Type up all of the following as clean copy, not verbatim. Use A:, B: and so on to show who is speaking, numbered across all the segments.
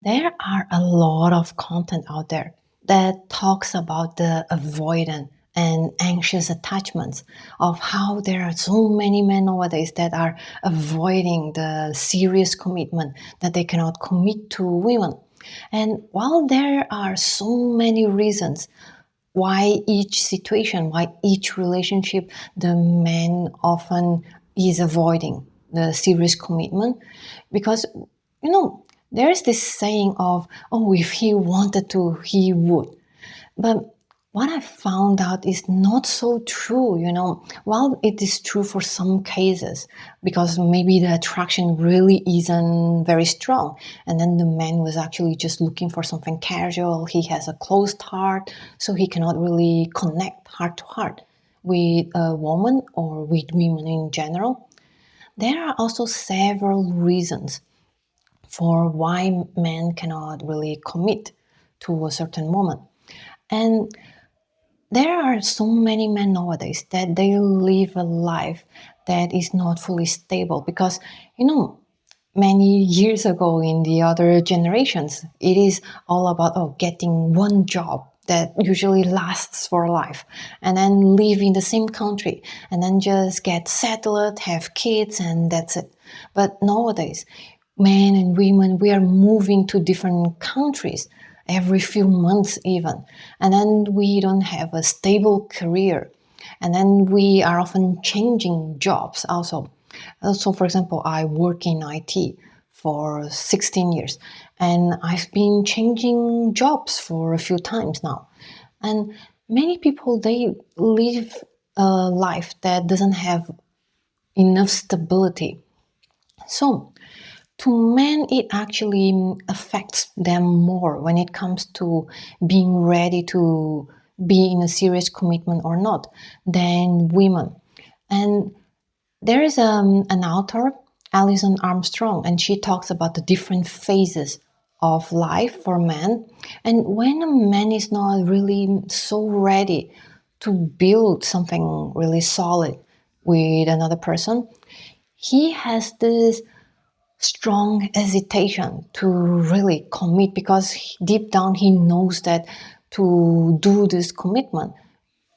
A: There are a lot of content out there that talks about the avoidant and anxious attachments, of how there are so many men nowadays that are avoiding the serious commitment, that they cannot commit to women. And while there are so many reasons why each situation, why each relationship, the man often is avoiding the serious commitment, because you know there's this saying of, oh, if he wanted to, he would. But what I found out is not so true. While it is true for some cases, because maybe the attraction really isn't very strong, and then the man was actually just looking for something casual, he has a closed heart, so he cannot really connect heart to heart with a woman or with women in general. There are also several reasons for why men cannot really commit to a certain woman. And there are so many men nowadays that they live a life that is not fully stable because, many years ago in the other generations, it is all about getting one job that usually lasts for life and then live in the same country and then just get settled, have kids, and that's it. But nowadays, men and women, we are moving to different countries every few months even, and then we don't have a stable career, and then we are often changing jobs also. So for example, I work in IT for 16 years, and I've been changing jobs for a few times now. And many people, they live a life that doesn't have enough stability. So to men, it actually affects them more when it comes to being ready to be in a serious commitment or not than women. And there is an author, Alison Armstrong, and she talks about the different phases of life for men. And when a man is not really so ready to build something really solid with another person, he has this strong hesitation to really commit because deep down he knows that to do this commitment,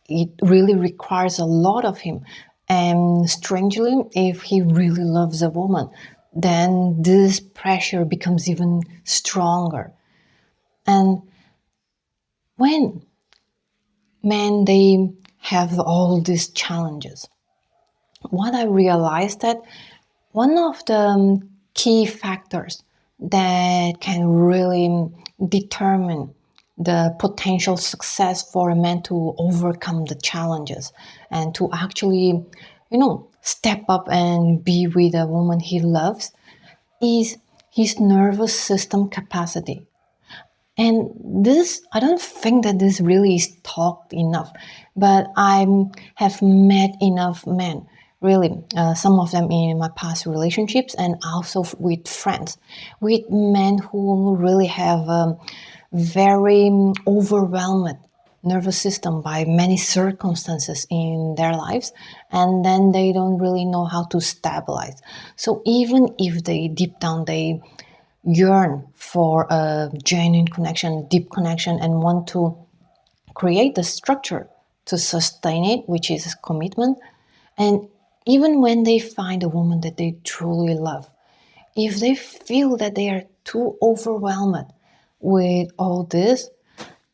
A: it really requires a lot of him. And strangely, if he really loves a woman, then this pressure becomes even stronger. And when men, they have all these challenges, what I realized that one of the key factors that can really determine the potential success for a man to overcome the challenges and to actually, step up and be with a woman he loves is his nervous system capacity. And this, I don't think that this really is talked enough, but I have met enough men, really, some of them in my past relationships and also with friends, with men who really have a very overwhelmed nervous system by many circumstances in their lives, and then they don't really know how to stabilize. So even if they deep down they yearn for a genuine connection, deep connection, and want to create the structure to sustain it, which is commitment. And even when they find a woman that they truly love, if they feel that they are too overwhelmed with all this,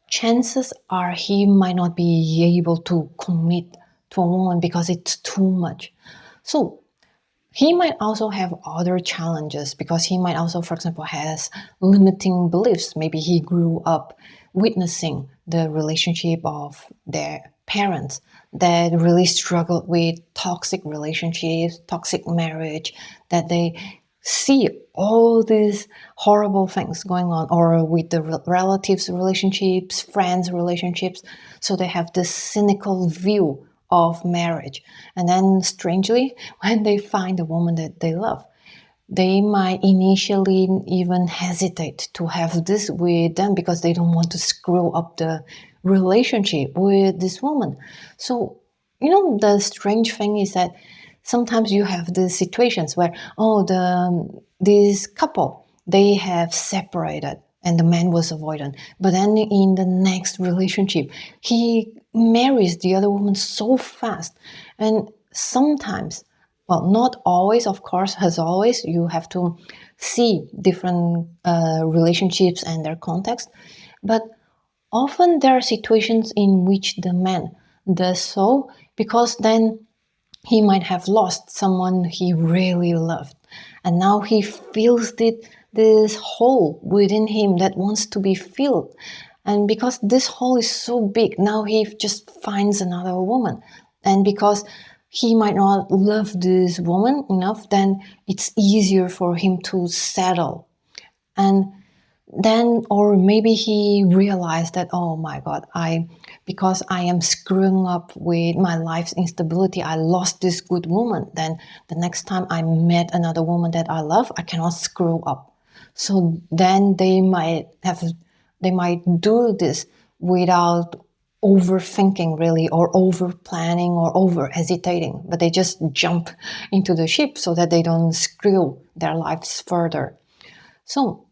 A: chances are he might not be able to commit to a woman because it's too much. So he might also have other challenges because he might also, for example, has limiting beliefs. Maybe he grew up witnessing the relationship of their parents that really struggled with toxic relationships, toxic marriage, that they see all these horrible things going on, or with the relatives relationships, friends relationships. So they have this cynical view of marriage. And then strangely, when they find a woman that they love, they might initially even hesitate to have this with them because they don't want to screw up the relationship with this woman. So, the strange thing is that sometimes you have these situations where, this couple, they have separated and the man was avoidant. But then in the next relationship, he marries the other woman so fast. And sometimes, well, not always, of course, as always, you have to see different relationships and their context. But often there are situations in which the man does so because then he might have lost someone he really loved. And now he feels this hole within him that wants to be filled. And because this hole is so big, now he just finds another woman. And because he might not love this woman enough, then it's easier for him to settle. And then, or maybe he realized that, oh my god, because I am screwing up with my life's instability, I lost this good woman. Then the next time I met another woman that I love, I cannot screw up. So then they might do this without overthinking really, or over planning, or over hesitating, but they just jump into the ship so that they don't screw their lives further. So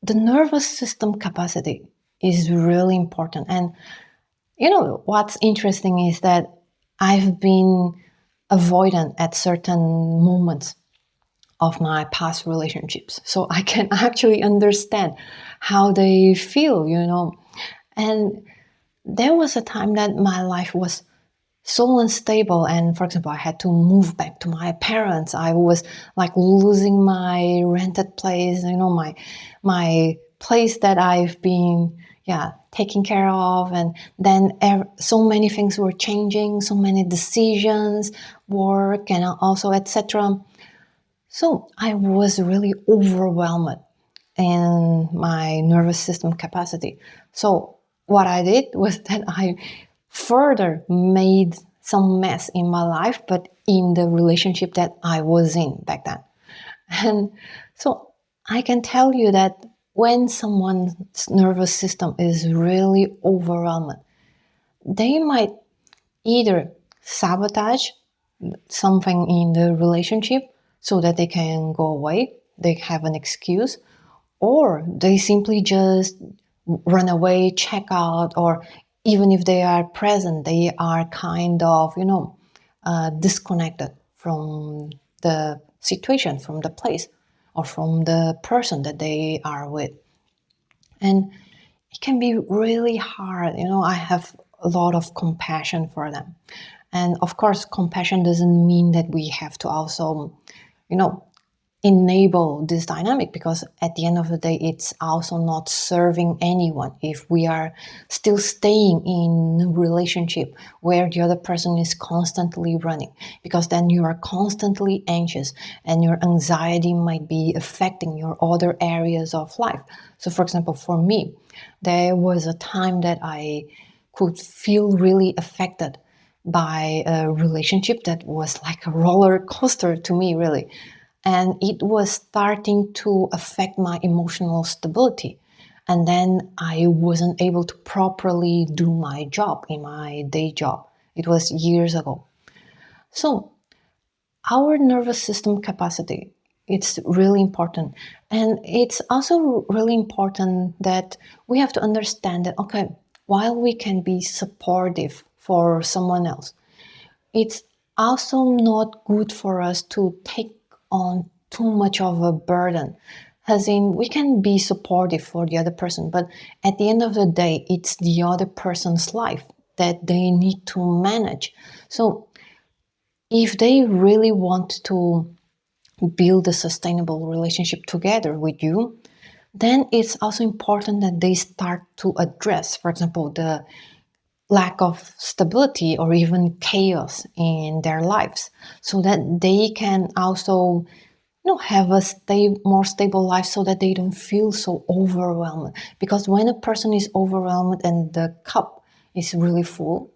A: the nervous system capacity is really important. And what's interesting is that I've been avoidant at certain moments of my past relationships. So I can actually understand how they feel. And there was a time that my life was so unstable, and for example I had to move back to my parents. I was like losing my rented place, my place that I've been taking care of. And then so many things were changing, so many decisions, work, and also etc. So I was really overwhelmed in my nervous system capacity. So what I did was that I further made some mess in my life, but in the relationship that I was in back then. And so I can tell you that when someone's nervous system is really overwhelmed, they might either sabotage something in the relationship so that they can go away, they have an excuse, or they simply just run away, check out, or even if they are present, they are kind of, disconnected from the situation, from the place, or from the person that they are with. And it can be really hard. I have a lot of compassion for them. And of course, compassion doesn't mean that we have to also, enable this dynamic, because at the end of the day, it's also not serving anyone if we are still staying in a relationship where the other person is constantly running, because then you are constantly anxious and your anxiety might be affecting your other areas of life. So for example, for me, there was a time that I could feel really affected by a relationship that was like a roller coaster to me, really. And it was starting to affect my emotional stability. And then I wasn't able to properly do my job in my day job. It was years ago. So our nervous system capacity, it's really important. And it's also really important that we have to understand that, okay, while we can be supportive for someone else, it's also not good for us to take on too much of a burden. As in, we can be supportive for the other person, but at the end of the day, it's the other person's life that they need to manage. So if they really want to build a sustainable relationship together with you, then it's also important that they start to address, for example, the lack of stability or even chaos in their lives, so that they can also have a more stable life, so that they don't feel so overwhelmed. Because when a person is overwhelmed and the cup is really full,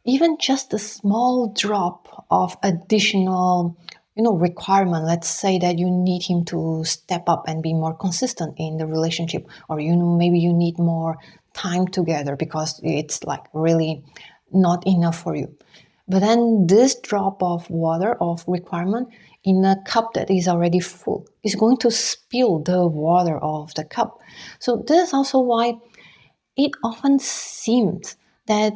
A: even just a small drop of additional requirement, let's say that you need him to step up and be more consistent in the relationship, or maybe you need more time together because it's like really not enough for you. But then this drop of water of requirement in a cup that is already full is going to spill the water of the cup. So this is also why it often seems that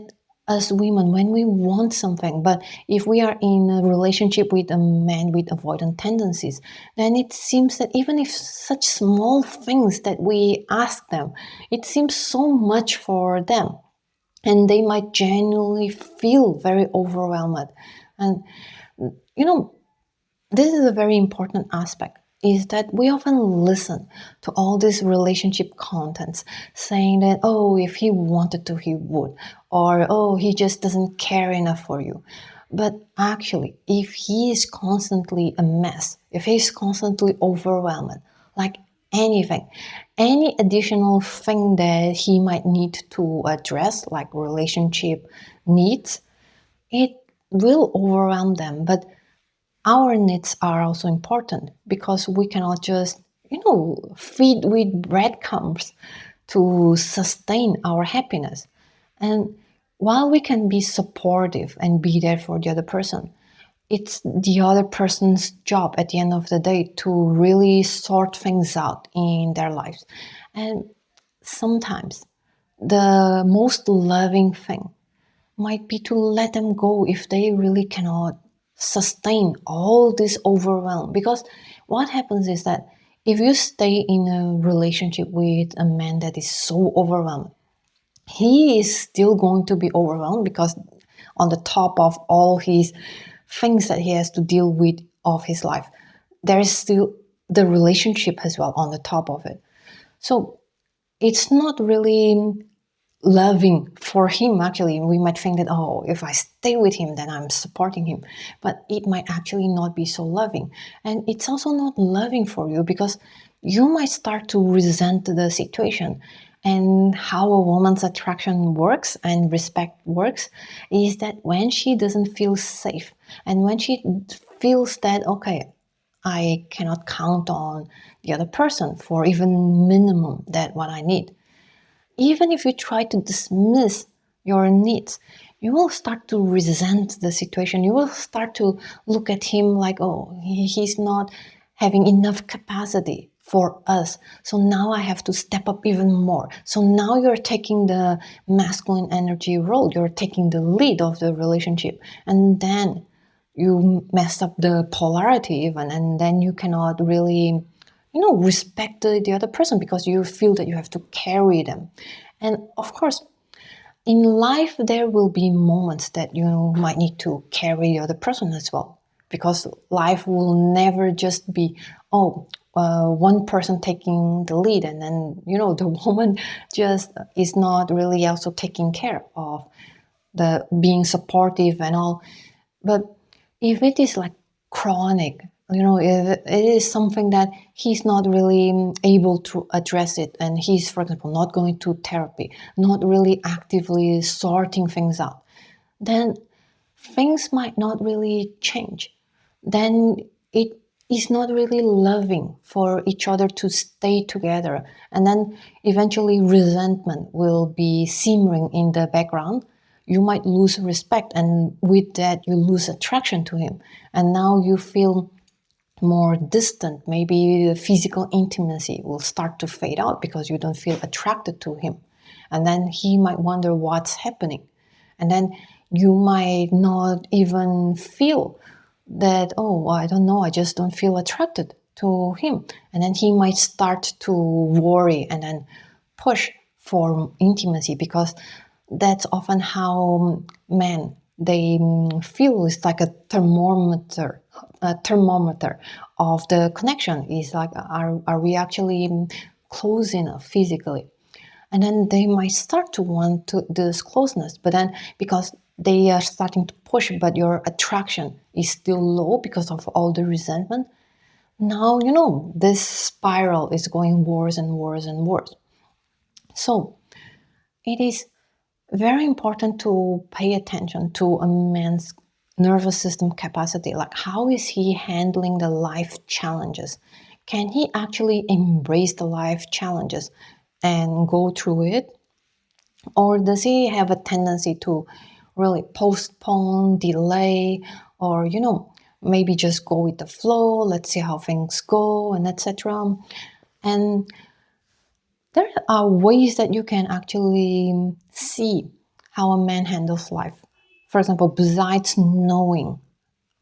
A: as women, when we want something, but if we are in a relationship with a man with avoidant tendencies, then it seems that even if such small things that we ask them, it seems so much for them. And they might genuinely feel very overwhelmed. And, you know, this is a very important aspect is that we often listen to all these relationship contents saying that, oh, if he wanted to, he would, or oh, he just doesn't care enough for you. But actually, if he is constantly a mess, if he's constantly overwhelmed, like anything, any additional thing that he might need to address, like relationship needs, it will overwhelm them. But our needs are also important because we cannot just, feed with breadcrumbs to sustain our happiness. And while we can be supportive and be there for the other person, it's the other person's job at the end of the day to really sort things out in their lives. And sometimes the most loving thing might be to let them go if they really cannot sustain all this overwhelm. Because what happens is that if you stay in a relationship with a man that is so overwhelmed, he is still going to be overwhelmed because on the top of all his things that he has to deal with of his life, there is still the relationship as well on the top of it. So it's not really loving for him. Actually, we might think that, oh, if I stay with him, then I'm supporting him, but it might actually not be so loving. And it's also not loving for you because you might start to resent the situation. And how a woman's attraction works and respect works is that when she doesn't feel safe and when she feels that, okay, I cannot count on the other person for even minimum that what I need, even if you try to dismiss your needs, you will start to resent the situation. You will start to look at him like, oh, he's not having enough capacity for us. So now I have to step up even more. So now you're taking the masculine energy role. You're taking the lead of the relationship. And then you mess up the polarity even. And then you cannot really respect the other person because you feel that you have to carry them. And of course, in life, there will be moments that you might need to carry the other person as well, because life will never just be, one person taking the lead, and then, the woman just is not really also taking care of the being supportive and all. But if it is like chronic, if it is something that he's not really able to address it, and he's, for example, not going to therapy, not really actively sorting things out, then things might not really change. Then it is not really loving for each other to stay together. And then eventually resentment will be simmering in the background. You might lose respect, and with that, you lose attraction to him. And now you feel more distant. Maybe the physical intimacy will start to fade out because you don't feel attracted to him. And then he might wonder what's happening. And then you might not even feel that, oh, I don't know, I just don't feel attracted to him. And then he might start to worry and then push for intimacy, because that's often how men they feel. It's like a thermometer of the connection. Is like, are we actually close enough physically? And then they might start to want this closeness, but then because they are starting to push, but your attraction is still low because of all the resentment, now this spiral is going worse and worse and worse. So it is very important to pay attention to a man's nervous system capacity. Like, how is he handling the life challenges? Can he actually embrace the life challenges and go through it? Or does he have a tendency to really postpone, delay, or maybe just go with the flow. Let's see how things go, and etc. And there are ways that you can actually see how a man handles life. For example, besides knowing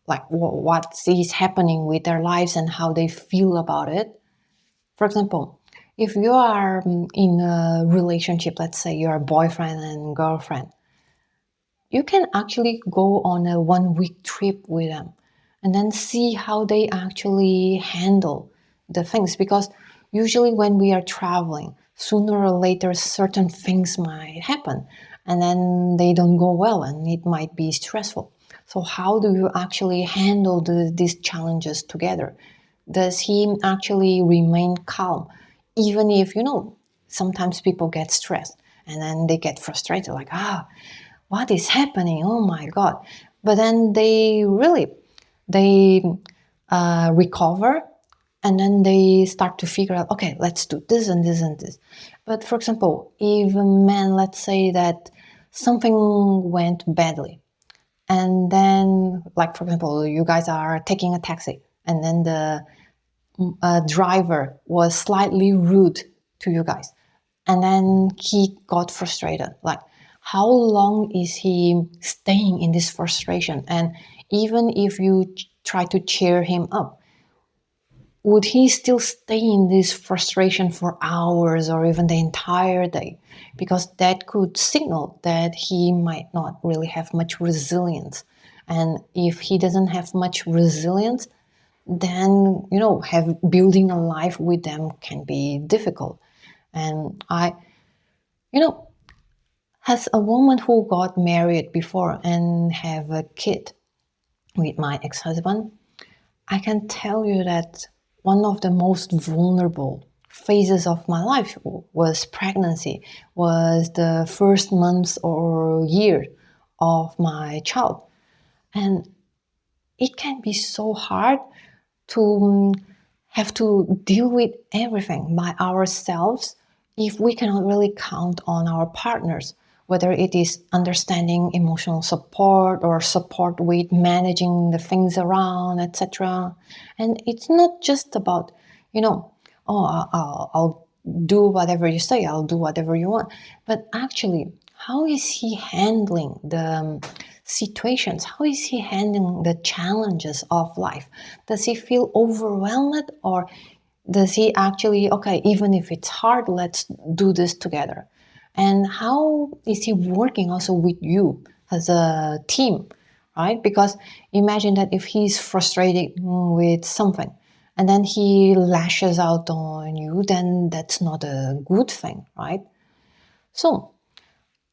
A: like what is happening with their lives and how they feel about it. For example, if you are in a relationship, let's say you're a boyfriend and girlfriend, you can actually go on a 1 week trip with them and then see how they actually handle the things. Because usually when we are traveling, sooner or later certain things might happen and then they don't go well and it might be stressful. So how do you actually handle these challenges together? Does he actually remain calm even if sometimes people get stressed and then they get frustrated, like, what is happening? Oh my God. But then they recover, and then they start to figure out, okay, let's do this and this and this. But for example, if a man, let's say that something went badly, and then, like, for example, you guys are taking a taxi, and then the driver was slightly rude to you guys, and then he got frustrated. Like, how long is he staying in this frustration? And even if you try to cheer him up, would he still stay in this frustration for hours or even the entire day? Because that could signal that he might not really have much resilience. And if he doesn't have much resilience, then have building a life with them can be difficult. And I you know as a woman who got married before and have a kid with my ex-husband, I can tell you that one of the most vulnerable phases of my life was pregnancy, was the first months or year of my child. And it can be so hard to have to deal with everything by ourselves if we cannot really count on our partners, whether it is understanding emotional support or support with managing the things around, etc. And it's not just about, oh, I'll do whatever you say, I'll do whatever you want. But actually, how is he handling the situations? How is he handling the challenges of life? Does he feel overwhelmed, or does he actually, okay, even if it's hard, let's do this together? And how is he working also with you as a team, right? Because imagine that if he's frustrated with something and then he lashes out on you, then that's not a good thing, right? So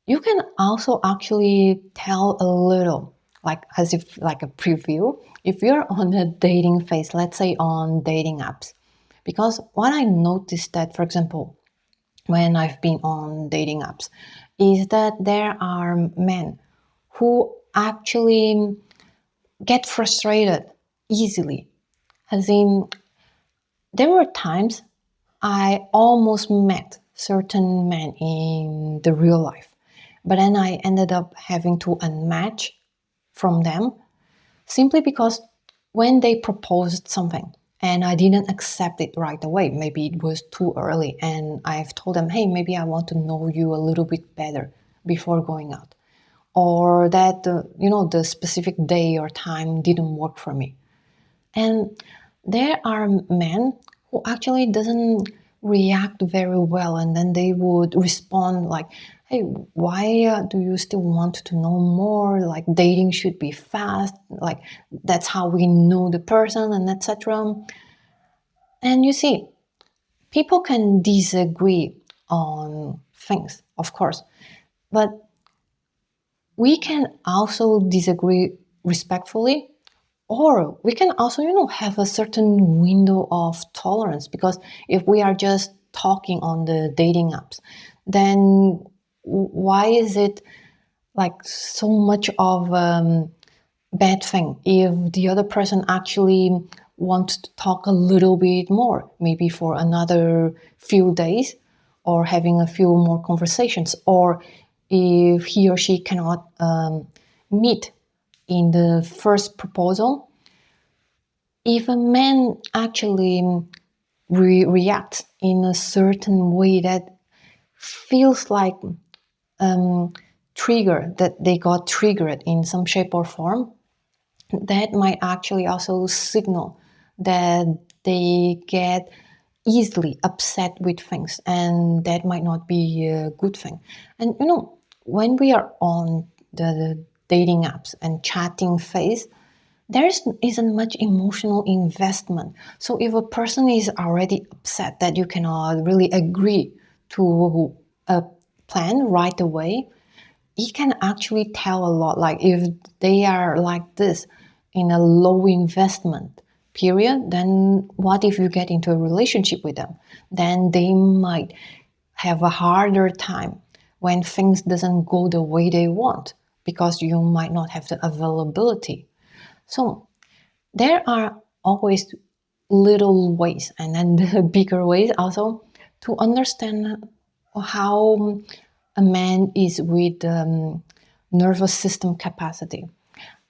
A: you can also actually tell a little, like as if like a preview, if you're on a dating phase, let's say on dating apps. Because what I noticed that, for example, when I've been on dating apps, is that there are men who actually get frustrated easily. As in, there were times I almost met certain men in the real life, but then I ended up having to unmatch from them simply because when they proposed something and I didn't accept it right away, maybe it was too early, and I've told them, hey, maybe I want to know you a little bit better before going out, or that the specific day or time didn't work for me. And there are men who actually doesn't react very well, and then they would respond like, hey, why do you still want to know more? Like, dating should be fast, like that's how we know the person, and etc. And you see, people can disagree on things, of course, but we can also disagree respectfully, or we can also, have a certain window of tolerance. Because if we are just talking on the dating apps, then why is it like so much of bad thing if the other person actually wants to talk a little bit more, maybe for another few days, or having a few more conversations, or if he or she cannot meet in the first proposal, if a man actually reacts in a certain way that feels like trigger, that they got triggered in some shape or form, that might actually also signal that they get easily upset with things, and that might not be a good thing. And when we are on the dating apps and chatting phase, isn't much emotional investment. So if a person is already upset that you cannot really agree to a plan right away, it can actually tell a lot. Like if they are like this in a low investment period, then what if you get into a relationship with them? Then they might have a harder time when things doesn't go the way they want, because you might not have the availability. So there are always little ways, and then the bigger ways also, to understand how a man is with nervous system capacity.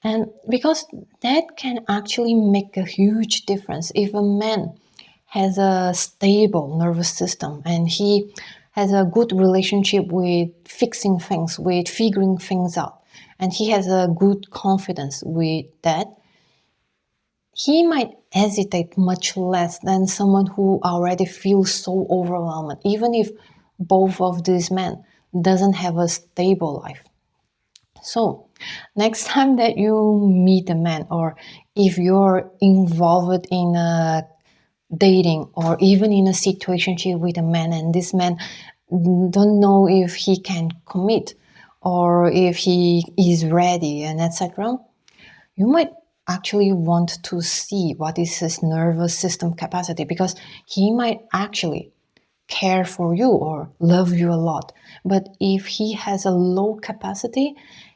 A: And because that can actually make a huge difference. If a man has a stable nervous system and he has a good relationship with fixing things, with figuring things out, and he has a good confidence with that, he might hesitate much less than someone who already feels so overwhelmed, even if both of these men doesn't have a stable life. So next time that you meet a man, or if you're involved in a dating or even in a situationship with a man, and this man don't know if he can commit or if he is ready and etc., you might actually want to see what is his nervous system capacity, because he might actually care for you or love you a lot. But if he has a low capacity,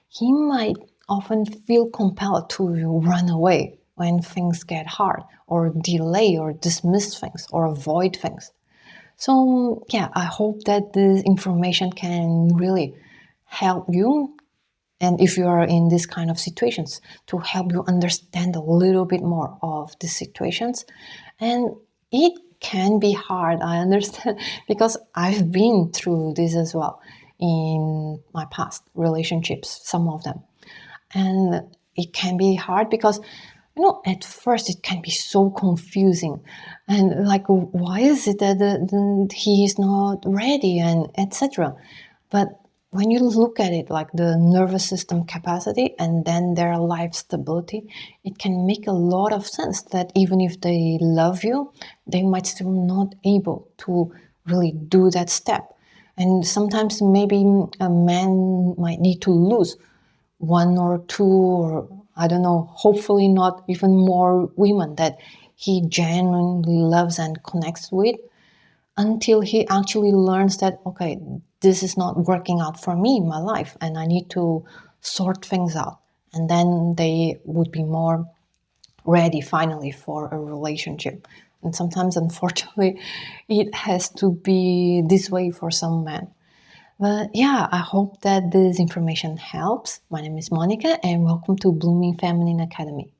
A: he might often feel compelled to run away when things get hard, or delay or dismiss things or avoid things. So yeah, I hope that this information can really help you, and if you are in this kind of situations, to help you understand a little bit more of the situations. And it can be hard, I understand, because I've been through this as well in my past relationships, some of them. And it can be hard because at first it can be so confusing, and like, why is it that he is not ready and etc. But when you look at it like the nervous system capacity and then their life stability, it can make a lot of sense that even if they love you, they might still not able to really do that step. And sometimes maybe a man might need to lose one or two, or I don't know, hopefully not even more women that he genuinely loves and connects with, until he actually learns that, okay, this is not working out for me in my life and I need to sort things out. And then they would be more ready finally for a relationship. And sometimes, unfortunately, it has to be this way for some men. But yeah, I hope that this information helps. My name is Monica, and welcome to Blooming Feminine Academy.